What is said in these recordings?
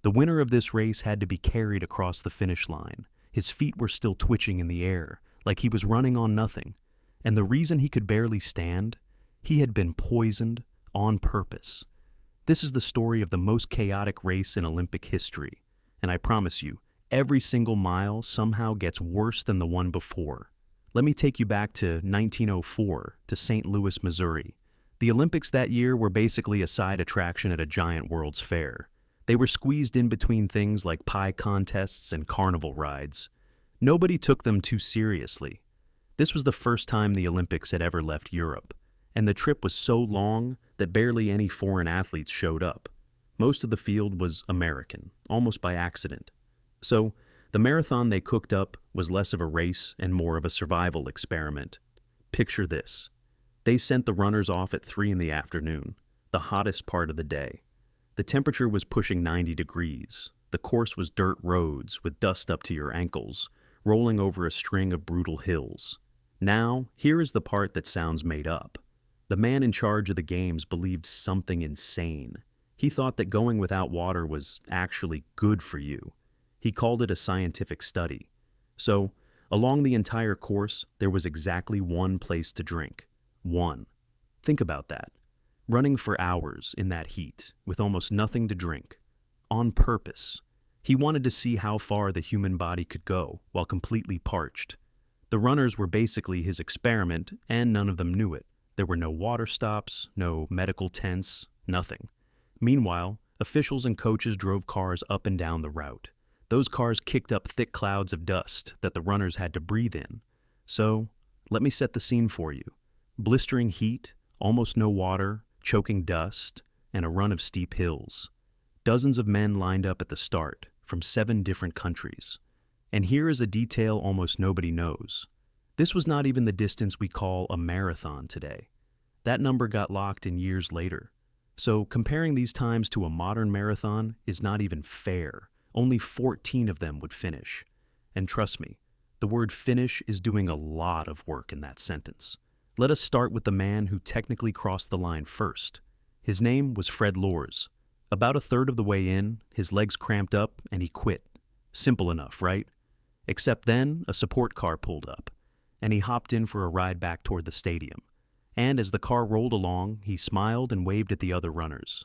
The winner of this race had to be carried across the finish line. His feet were still twitching in the air, like he was running on nothing. And the reason he could barely stand? He had been poisoned on purpose. This is the story of the most chaotic race in Olympic history. And I promise you, every single mile somehow gets worse than the one before. Let me take you back to 1904, to St. Louis, Missouri. The Olympics that year were basically a side attraction at a giant World's Fair. They were squeezed in between things like pie contests and carnival rides. Nobody took them too seriously. This was the first time the Olympics had ever left Europe, and the trip was so long that barely any foreign athletes showed up. Most of the field was American, almost by accident. So, the marathon they cooked up was less of a race and more of a survival experiment. Picture this. They sent the runners off at 3 in the afternoon, the hottest part of the day. The temperature was pushing 90 degrees. The course was dirt roads with dust up to your ankles, rolling over a string of brutal hills. Now, here is the part that sounds made up. The man in charge of the games believed something insane. He thought that going without water was actually good for you. He called it a scientific study. So, along the entire course, there was exactly one place to drink. One. Think about that. Running for hours in that heat, with almost nothing to drink. On purpose. He wanted to see how far the human body could go while completely parched. The runners were basically his experiment, and none of them knew it. There were no water stops, no medical tents, nothing. Meanwhile, officials and coaches drove cars up and down the route. Those cars kicked up thick clouds of dust that the runners had to breathe in. So, let me set the scene for you. Blistering heat, almost no water, choking dust, and a run of steep hills. Dozens of men lined up at the start, from 7 different countries. And here is a detail almost nobody knows. This was not even the distance we call a marathon today. That number got locked in years later. So comparing these times to a modern marathon is not even fair. Only 14 of them would finish. And trust me, the word finish is doing a lot of work in that sentence. Let us start with the man who technically crossed the line first. His name was Fred Lors. About a third of the way in, his legs cramped up and he quit. Simple enough, right? Except then, a support car pulled up, and he hopped in for a ride back toward the stadium. And as the car rolled along, he smiled and waved at the other runners.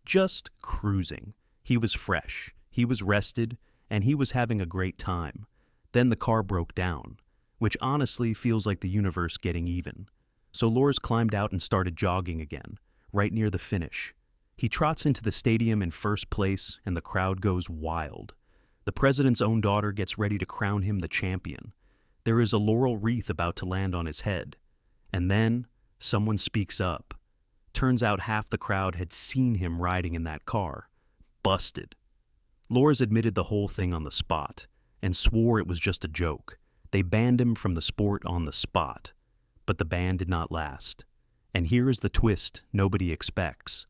Just cruising. He was fresh. He was rested, and he was having a great time. Then the car broke down, which honestly feels like the universe getting even. So Lors climbed out and started jogging again, right near the finish. He trots into the stadium in first place, and the crowd goes wild. The president's own daughter gets ready to crown him the champion. There is a laurel wreath about to land on his head. And then, someone speaks up. Turns out half the crowd had seen him riding in that car. Busted. Lors admitted the whole thing on the spot, and swore it was just a joke. They banned him from the sport on the spot. But the ban did not last. And here is the twist nobody expects.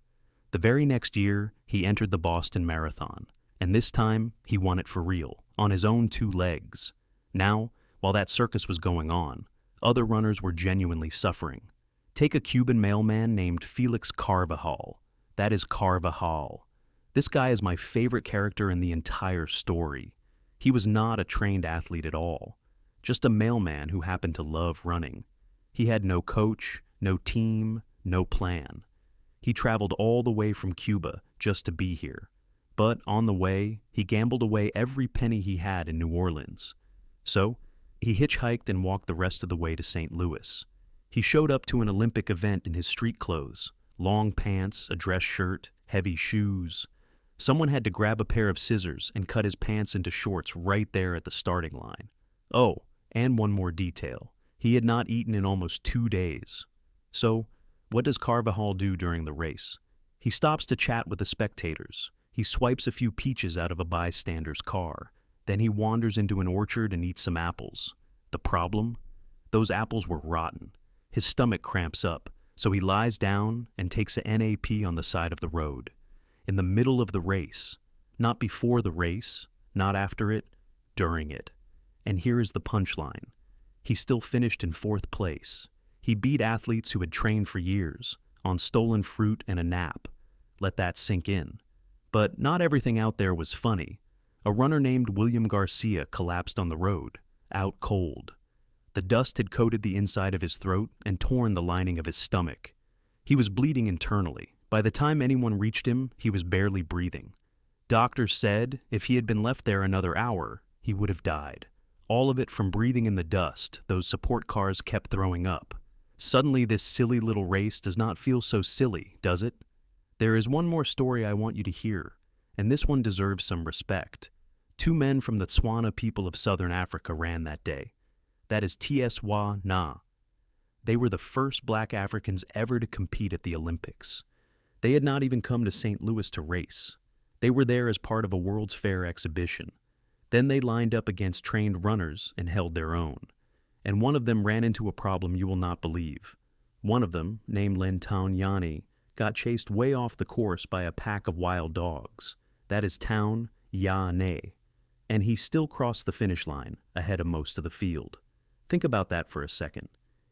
The very next year, he entered the Boston Marathon, and this time, he won it for real, on his own 2 legs. Now, while that circus was going on, other runners were genuinely suffering. Take a Cuban mailman named Felix Carvajal. That is Carvajal. This guy is my favorite character in the entire story. He was not a trained athlete at all, just a mailman who happened to love running. He had no coach, no team, no plan. He traveled all the way from Cuba just to be here. But on the way, he gambled away every penny he had in New Orleans. So, he hitchhiked and walked the rest of the way to St. Louis. He showed up to an Olympic event in his street clothes, long pants, a dress shirt, heavy shoes. Someone had to grab a pair of scissors and cut his pants into shorts right there at the starting line. Oh, and one more detail. He had not eaten in almost 2 days. So, what does Carvajal do during the race? He stops to chat with the spectators. He swipes a few peaches out of a bystander's car. Then he wanders into an orchard and eats some apples. The problem? Those apples were rotten. His stomach cramps up, so he lies down and takes a NAP on the side of the road. In the middle of the race. Not before the race, not after it, during it. And here is the punchline. He still finished in 4th place. He beat athletes who had trained for years, on stolen fruit and a nap. Let that sink in. But not everything out there was funny. A runner named William Garcia collapsed on the road, out cold. The dust had coated the inside of his throat and torn the lining of his stomach. He was bleeding internally. By the time anyone reached him, he was barely breathing. Doctors said if he had been left there another hour, he would have died. All of it from breathing in the dust those support cars kept throwing up. Suddenly, this silly little race does not feel so silly, does it? There is one more story I want you to hear, and this one deserves some respect. 2 men from the Tswana people of southern Africa ran that day. That is Tswa Na. They were the first black Africans ever to compete at the Olympics. They had not even come to St. Louis to race. They were there as part of a World's Fair exhibition. Then they lined up against trained runners and held their own. And one of them ran into a problem you will not believe. One of them, named Lentown Yani, got chased way off the course by a pack of wild dogs. That is Town Ya Ne. And he still crossed the finish line, ahead of most of the field. Think about that for a second.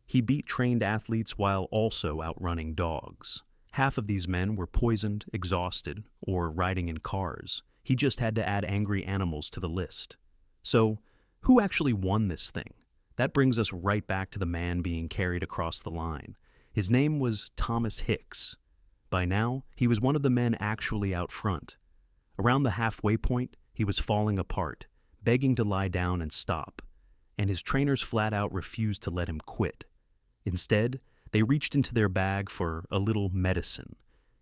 He beat trained athletes while also outrunning dogs. Half of these men were poisoned, exhausted, or riding in cars. He just had to add angry animals to the list. So, who actually won this thing? That brings us right back to the man being carried across the line. His name was Thomas Hicks. By now, he was one of the men actually out front. Around the halfway point, he was falling apart, begging to lie down and stop, and his trainers flat out refused to let him quit. Instead, they reached into their bag for a little medicine.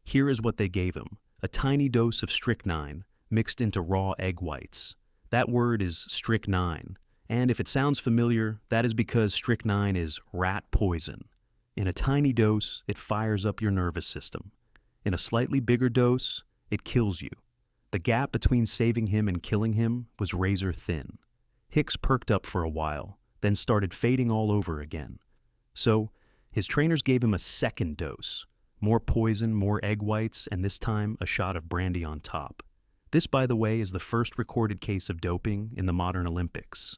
Here is what they gave him: a tiny dose of strychnine mixed into raw egg whites. That word is strychnine, and if it sounds familiar, that is because strychnine is rat poison. In a tiny dose, it fires up your nervous system. In a slightly bigger dose, it kills you. The gap between saving him and killing him was razor thin. Hicks perked up for a while, then started fading all over again. So, his trainers gave him a second dose. More poison, more egg whites, and this time a shot of brandy on top. This, by the way, is the first recorded case of doping in the modern Olympics.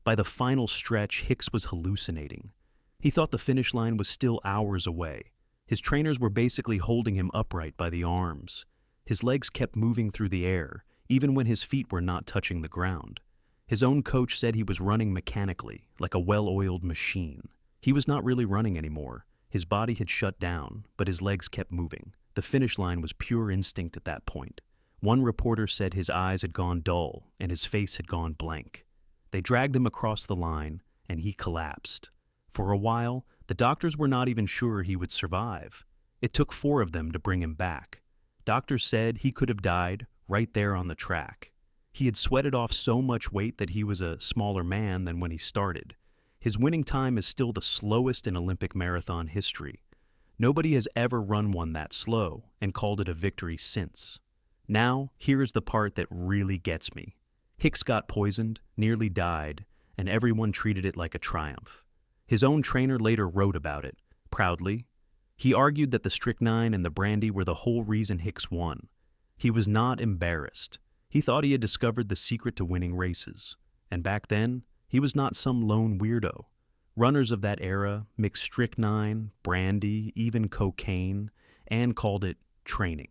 By the final stretch, Hicks was hallucinating. He thought the finish line was still hours away. His trainers were basically holding him upright by the arms. His legs kept moving through the air, even when his feet were not touching the ground. His own coach said he was running mechanically, like a well-oiled machine. He was not really running anymore. His body had shut down, but his legs kept moving. The finish line was pure instinct at that point. One reporter said his eyes had gone dull and his face had gone blank. They dragged him across the line, and he collapsed. For a while, the doctors were not even sure he would survive. It took 4 of them to bring him back. Doctors said he could have died right there on the track. He had sweated off so much weight that he was a smaller man than when he started. His winning time is still the slowest in Olympic marathon history. Nobody has ever run one that slow and called it a victory since. Now, here is the part that really gets me. Hicks got poisoned, nearly died, and everyone treated it like a triumph. His own trainer later wrote about it, proudly. He argued that the strychnine and the brandy were the whole reason Hicks won. He was not embarrassed. He thought he had discovered the secret to winning races. And back then, he was not some lone weirdo. Runners of that era mixed strychnine, brandy, even cocaine, and called it training.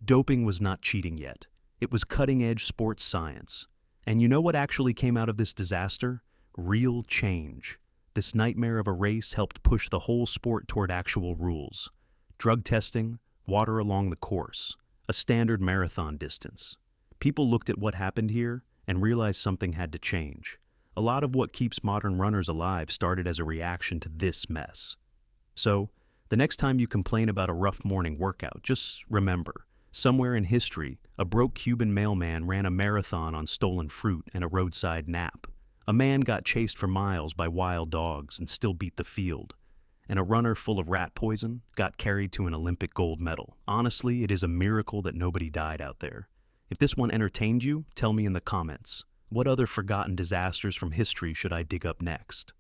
Doping was not cheating yet. It was cutting-edge sports science. And you know what actually came out of this disaster? Real change. This nightmare of a race helped push the whole sport toward actual rules. Drug testing, water along the course, a standard marathon distance. People looked at what happened here and realized something had to change. A lot of what keeps modern runners alive started as a reaction to this mess. So, the next time you complain about a rough morning workout, just remember, somewhere in history, a broke Cuban mailman ran a marathon on stolen fruit and a roadside nap. A man got chased for miles by wild dogs and still beat the field. And a runner full of rat poison got carried to an Olympic gold medal. Honestly, it is a miracle that nobody died out there. If this one entertained you, tell me in the comments. What other forgotten disasters from history should I dig up next?